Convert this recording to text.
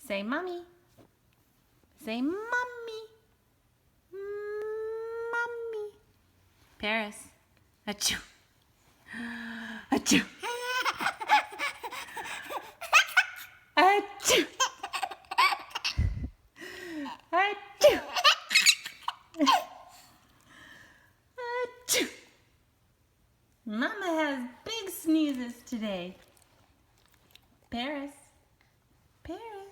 Say mommy. Say mommy. Mommy. Paris. Achoo. Achoo. Achoo. Achoo. Achoo. Mama has big sneezes today. Paris. Paris.